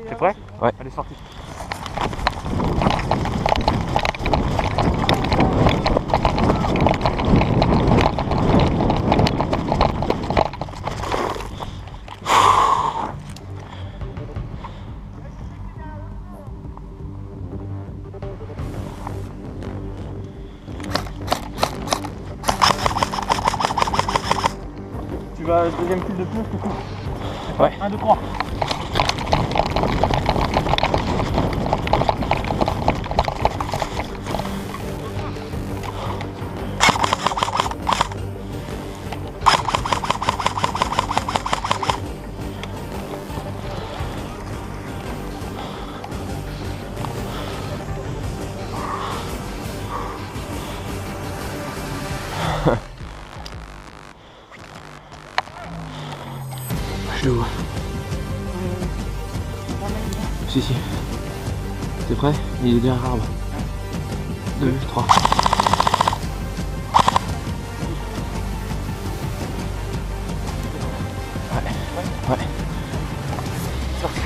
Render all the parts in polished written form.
T'es prêt? Ouais. Allez, sorti. Tu vas deuxième fil de pneus, coucou. Ouais. 1, 2, 3. Je le vois. Si. T'es prêt? Il est derrière l'arbre. 2, 3. Ouais. Sorti.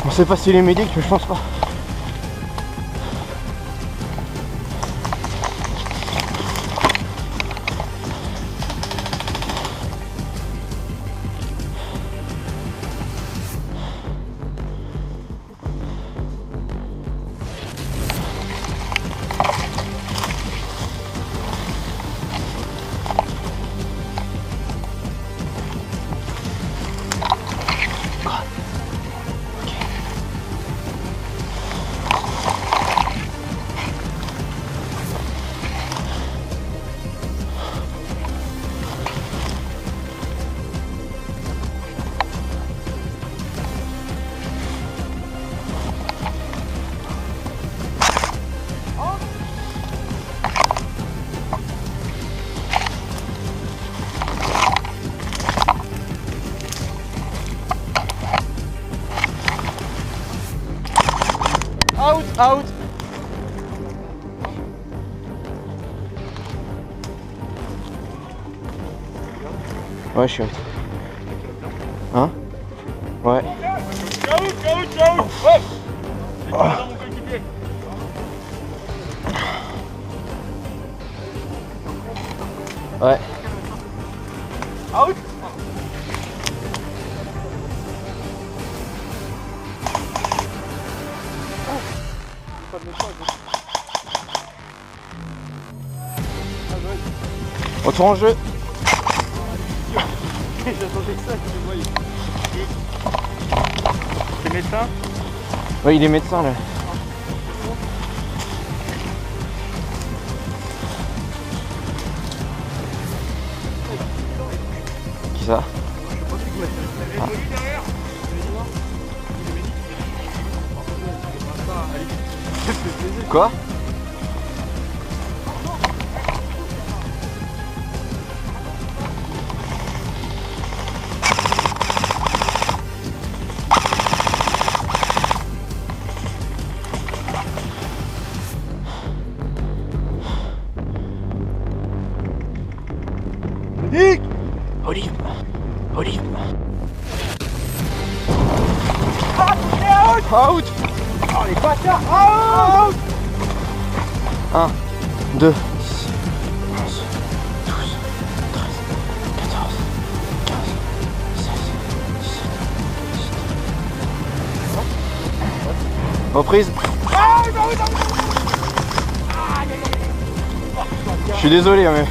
On sait pas s'il est médic, mais je pense pas. Out. Ouais, je suis out. Hein? Ouais. Out. Ouais. C'est pas dans mon coéquipier. Ouais. Out. Retour en jeu. J'attendais que ça, que je voyais. T'es médecin? Ouais, il est médecin là. Qui ça? Quoi? Olive. Out. Oh les bâtards. Out. 1, 2, 10, 11, 12, 13, 14, 15, 16, 17, 18. Reprise. Je suis désolé, mais...